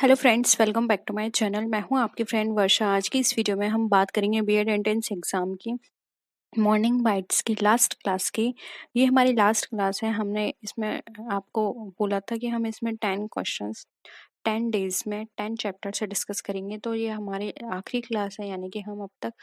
Hello friends, welcome back to my channel. मैं हूं आपकी फ्रेंड वर्षा। आज की इस वीडियो में हम बात करेंगे बीएड एंट्रेंस एग्ज़ाम की मॉर्निंग बाइट्स की लास्ट क्लास की। ये हमारी लास्ट क्लास है। हमने इसमें आपको बोला था कि हम इसमें 10 क्वेश्चंस 10 डेज में 10 चैप्टर से डिस्कस करेंगे। तो ये हमारी आखिरी क्लास है, यानी कि हम अब तक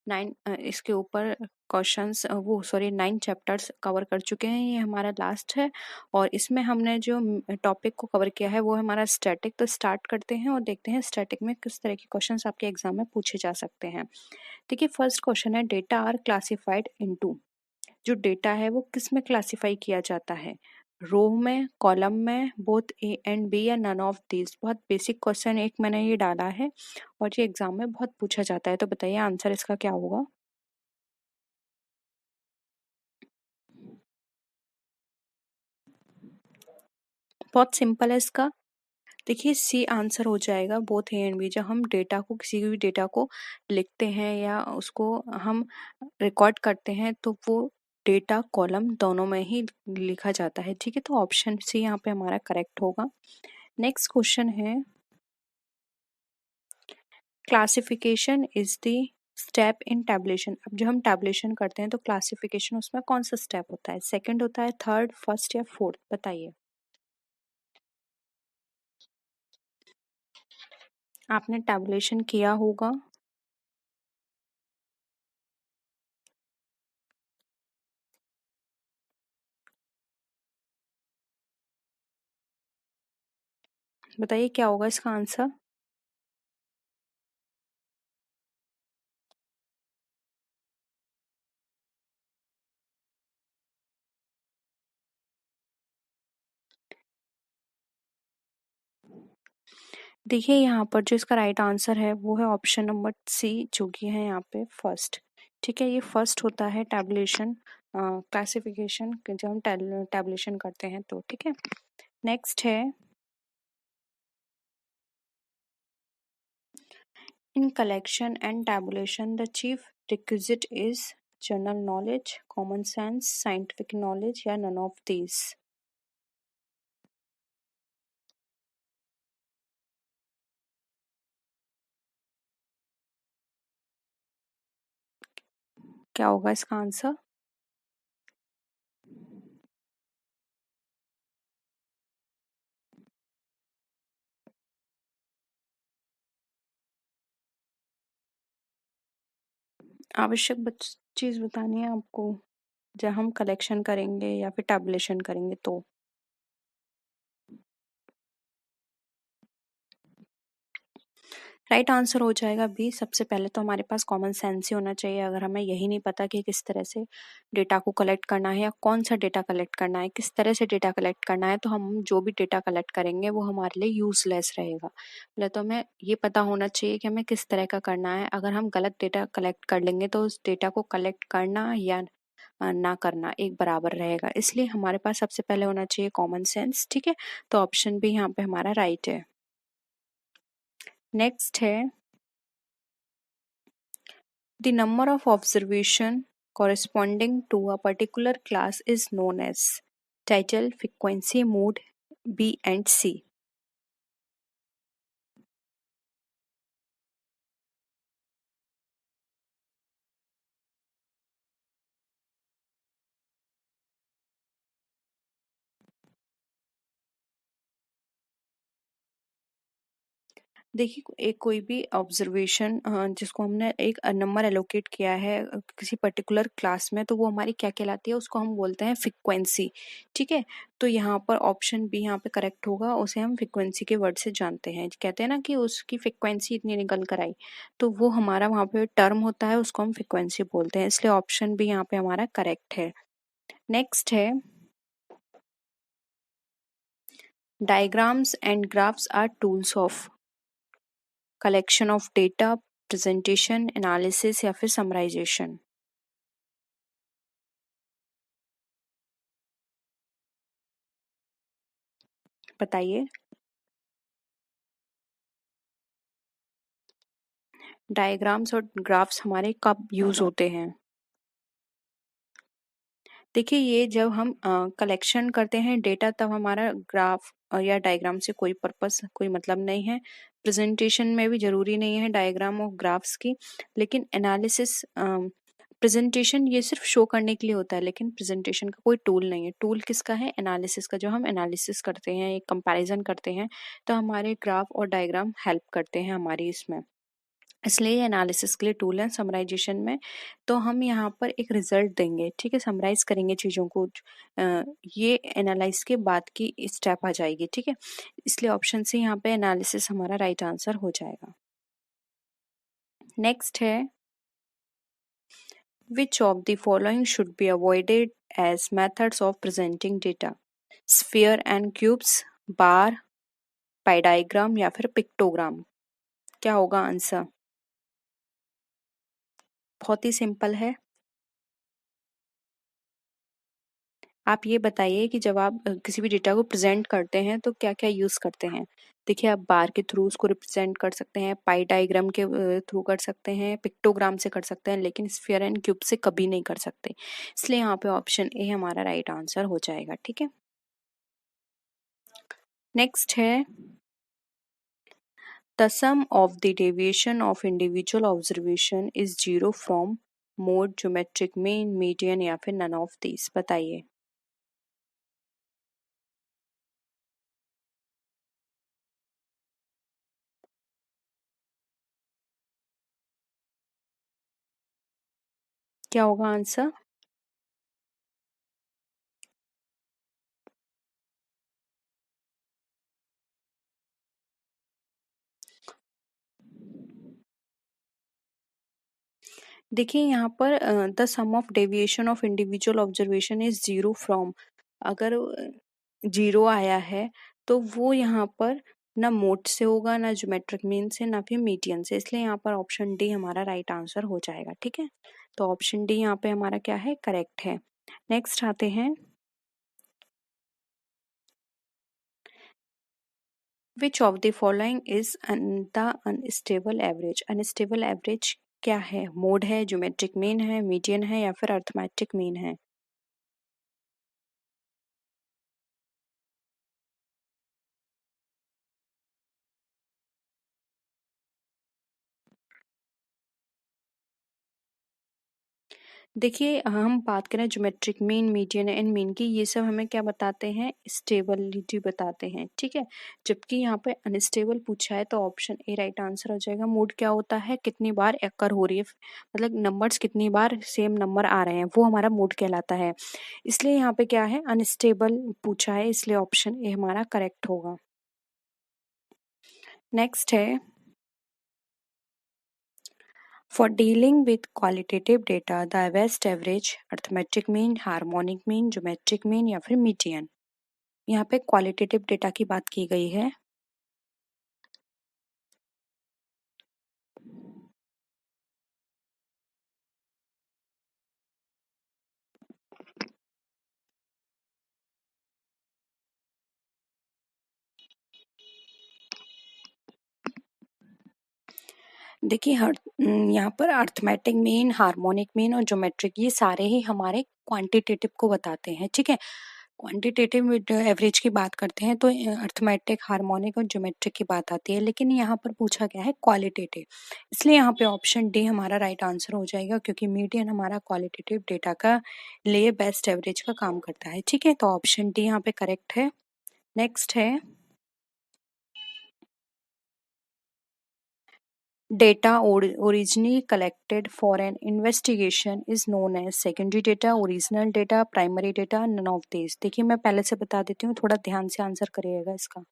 9 इसके ऊपर क्वेश्चंस 9 चैप्टर्स कवर कर चुके हैं। ये हमारा लास्ट है और इसमें हमने जो टॉपिक को कवर किया है वो है हमारा स्टैटिक। तो स्टार्ट करते हैं और देखते हैं स्टैटिक में किस तरह के क्वेश्चंस आपके एग्जाम में पूछे जा सकते हैं। देखिए, फर्स्ट क्वेश्चन है, डेटा आर क्लासिफाइड इनटू। जो डेटा है वो किस में क्लासिफाई किया जाता है? रो में, कॉलम में, बोथ ए एंड बी, या नन ऑफ दीज। बहुत बेसिक क्वेश्चन एक मैंने ये डाला है और ये एग्जाम में बहुत पूछा जाता है। तो बताइए आंसर इसका क्या होगा? बहुत सिंपल है इसका। देखिए, सी आंसर हो जाएगा, बोथ ए एंड बी। जब हम डेटा को, किसी भी डेटा को लिखते हैं या उसको हम रिकॉर्ड करते हैं तो वो डेटा कॉलम दोनों में ही लिखा जाता है। ठीक है, तो ऑप्शन सी यहाँ पे हमारा करेक्ट होगा। नेक्स्ट क्वेश्चन है, classification is the step in tabulation. अब जब हम टैबुलेशन करते हैं तो क्लासिफिकेशन उसमें कौन सा स्टेप होता है? सेकंड होता है, थर्ड, फर्स्ट या फोर्थ? बताइए। आपने टैबुलेशन किया होगा। बताइए क्या होगा इसका आंसर? देखिए, यहाँ पर जो इसका राइट आंसर है वो है ऑप्शन नंबर सी, जो कि है यहाँ पे फर्स्ट। ठीक है, ये फर्स्ट होता है टैबुलेशन, क्लासिफिकेशन, जब हम टैबुलेशन करते हैं तो। ठीक है, नेक्स्ट है, इन collection and tabulation the chief requisite is general knowledge, common sense, scientific knowledge, या नन ऑफ दीज। क्या होगा इसका आंसर? आवश्यक चीज बतानी है आपको जब हम कलेक्शन करेंगे या फिर टैबुलेशन करेंगे तो। राइट आंसर हो जाएगा बी। सबसे पहले तो हमारे पास कॉमन सेंस ही होना चाहिए। अगर हमें यही नहीं पता कि किस तरह से डेटा को कलेक्ट करना है या कौन सा डेटा कलेक्ट करना है, किस तरह से डेटा कलेक्ट करना है, तो हम जो भी डेटा कलेक्ट करेंगे वो हमारे लिए यूजलेस रहेगा। पहले तो हमें ये पता होना चाहिए कि हमें किस तरह का करना है। अगर हम गलत डेटा कलेक्ट कर लेंगे तो उस डेटा को कलेक्ट करना या ना करना एक बराबर रहेगा। इसलिए हमारे पास सबसे पहले होना चाहिए कॉमन सेंस। ठीक है, तो ऑप्शन भी यहाँ पे हमारा राइट है। नेक्स्ट है, the number of observation corresponding to a particular class is known as title, frequency, mood, B and C. देखिए, एक कोई भी ऑब्जर्वेशन जिसको हमने एक नंबर एलोकेट किया है किसी पर्टिकुलर क्लास में, तो वो हमारी क्या कहलाती है? उसको हम बोलते हैं फ्रीक्वेंसी। ठीक है, तो यहाँ पर ऑप्शन बी यहाँ पे करेक्ट होगा। उसे हम फ्रीक्वेंसी के वर्ड से जानते हैं। कहते हैं ना कि उसकी फ्रीक्वेंसी इतनी निकल कर आई, तो वो हमारा वहाँ पे टर्म होता है, उसको हम फ्रीक्वेंसी बोलते हैं। इसलिए ऑप्शन बी यहाँ पे हमारा करेक्ट है। नेक्स्ट है, diagrams and graphs are tools of collection of data, presentation, analysis, या फिर समराइजेशन। बताइए। डायग्राम्स और ग्राफ्स हमारे कब यूज होते हैं? देखिए, ये जब हम कलेक्शन करते हैं डेटा, तब हमारा ग्राफ या डायग्राम से कोई पर्पस, कोई मतलब नहीं है। प्रेजेंटेशन में भी ज़रूरी नहीं है डायग्राम और ग्राफ्स की, लेकिन एनालिसिस, प्रेजेंटेशन ये सिर्फ शो करने के लिए होता है, लेकिन प्रेजेंटेशन का कोई टूल नहीं है। टूल किसका है? एनालिसिस का। जो हम एनालिसिस करते हैं, एक कंपैरिजन करते हैं, तो हमारे ग्राफ और डायग्राम हेल्प करते हैं हमारी इसमें, इसलिए ये एनालिसिस के लिए टूल है। समराइजेशन में तो हम यहाँ पर एक रिजल्ट देंगे, ठीक है, समराइज करेंगे चीज़ों को, ये एनालाइज के बाद की स्टेप आ जाएगी, ठीक है, इसलिए ऑप्शन से यहाँ पे एनालिसिस हमारा राइट आंसर हो जाएगा। नेक्स्ट है, which of the following should be avoided as methods of presenting data? Sphere and cubes, bar, pi diagram या फिर पिक्टोग्राम। क्या होगा आंसर? बहुत ही सिंपल है। आप ये बताइए कि जब आप किसी भी डेटा को प्रेजेंट करते हैं तो क्या क्या यूज करते हैं। देखिए, आप बार के थ्रू उसको रिप्रेजेंट कर सकते हैं, पाई डायग्राम के थ्रू कर सकते हैं, पिक्टोग्राम से कर सकते हैं, लेकिन स्फीयर एंड क्यूब से कभी नहीं कर सकते, इसलिए यहाँ पे ऑप्शन ए हमारा राइट आंसर हो जाएगा, ठीक है। नेक्स्ट है, the sum of the deviation of individual observation is zero from mode, geometric mean, median या फिर नन ऑफ दीज। बताइए। क्या होगा आंसर? देखिए, यहाँ पर the sum of deviation of individual observation is zero from, अगर जीरो आया है तो वो यहाँ पर ना मोड से होगा, ना ज्योमेट्रिक मीन से, ना फिर मीडियन से, इसलिए यहाँ पर ऑप्शन डी हमारा राइट आंसर हो जाएगा, ठीक है। तो ऑप्शन डी यहाँ पे हमारा क्या है? करेक्ट है। नेक्स्ट आते हैं, which of the following is the unstable average. Unstable average क्या है? मोड है, ज्योमेट्रिक मीन है, मीडियन है या फिर अर्थमेटिक मीन है। देखिए, हम बात करें geometric mean, median and mean की, ये सब हमें क्या बताते हैं? स्टेबिलिटी बताते हैं, ठीक है। जबकि यहाँ पे अनस्टेबल पूछा है तो ऑप्शन ए राइट आंसर हो जाएगा। मोड क्या होता है? कितनी बार एकर हो रही है, मतलब नंबर्स कितनी बार सेम नंबर आ रहे हैं, वो हमारा मोड कहलाता है। इसलिए यहाँ पे क्या है? अनस्टेबल पूछा है, इसलिए ऑप्शन ए हमारा करेक्ट होगा। नेक्स्ट है, for dealing with qualitative data, the best average, arithmetic mean, harmonic mean, geometric mean या फिर median। यहाँ पे क्वालिटेटिव डेटा की बात की गई है। देखिए, यहाँ पर अर्थमेटिक मीन, हार्मोनिक मीन और ज्योमेट्रिक, ये सारे ही हमारे क्वांटिटेटिव को बताते हैं, ठीक है। क्वांटिटेटिव एवरेज की बात करते हैं तो अर्थमेटिक, हार्मोनिक और ज्योमेट्रिक की बात आती है, लेकिन यहाँ पर पूछा गया है क्वालिटेटिव, इसलिए यहाँ पे ऑप्शन डी हमारा राइट आंसर हो जाएगा, क्योंकि मीडियन हमारा क्वालिटेटिव डेटा का लिए बेस्ट एवरेज का काम करता है, ठीक है। तो ऑप्शन डी यहाँ पे करेक्ट है। नेक्स्ट है, data originally collected for an investigation is known as secondary data, original data, primary data, none of these। देखिए, मैं पहले से बता देती हूँ, थोड़ा ध्यान से आंसर करिएगा इसका।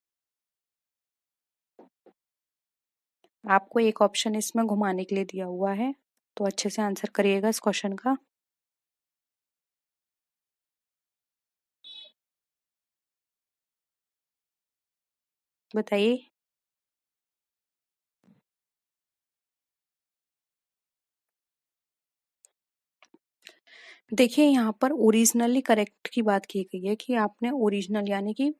आपको एक ऑप्शन इसमें घुमाने के लिए दिया हुआ है, तो अच्छे से आंसर करिएगा इस क्वेश्चन का। बताइए। देखिए, यहाँ पर ओरिजिनली करेक्ट की बात की गई है कि आपने ओरिजिनल यानी कि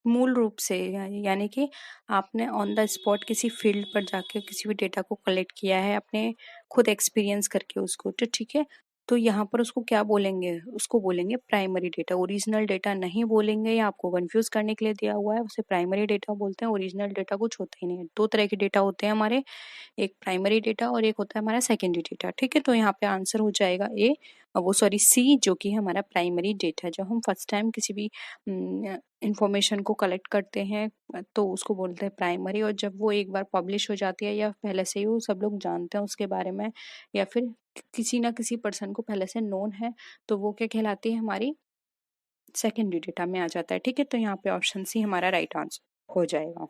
मूल रूप से, यानी कि आपने ऑन द स्पॉट किसी फील्ड पर जाके किसी भी डेटा को कलेक्ट किया है, अपने खुद एक्सपीरियंस करके उसको, तो ठीक है। तो यहाँ पर उसको क्या बोलेंगे, उसको बोलेंगे प्राइमरी डेटा। ओरिजिनल डेटा नहीं बोलेंगे, या आपको कंफ्यूज करने के लिए दिया हुआ है, उसे प्राइमरी डेटा बोलते हैं। ओरिजिनल डेटा कुछ होता ही नहीं है। दो तरह के डेटा होते हैं हमारे, एक प्राइमरी डेटा और एक होता है हमारा सेकेंडरी डेटा। ठीक है, तो यहाँ पे आंसर हो जाएगा ए, वो सॉरी सी, जो कि हमारा प्राइमरी डेटा। जब हम फर्स्ट टाइम किसी भी इंफॉर्मेशन को कलेक्ट करते हैं तो उसको बोलते हैं प्राइमरी, और जब वो एक बार पब्लिश हो जाती है या पहले से ही वो सब लोग जानते हैं उसके बारे में, या फिर किसी ना किसी पर्सन को पहले से नोन है, तो वो क्या कहलाती है, हमारी सेकेंडरी डेटा में आ जाता है। ठीक है, तो यहाँ पे ऑप्शन सी हमारा राइट आंसर हो जाएगा।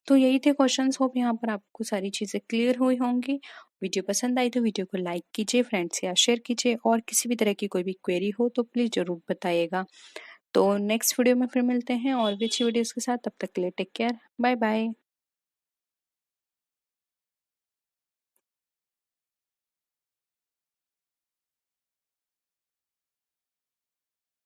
तो यही थे क्वेश्चंस। होप यहाँ पर आपको सारी चीज़ें क्लियर हुई होंगी। वीडियो पसंद आई तो वीडियो को लाइक कीजिए, फ्रेंड्स या शेयर कीजिए, और किसी भी तरह की कोई भी क्वेरी हो तो प्लीज़ ज़रूर बताइएगा। तो नेक्स्ट वीडियो में फिर मिलते हैं और भी अच्छी वीडियोज़ के साथ। तब तक के लिए टेक केयर, बाय बाय।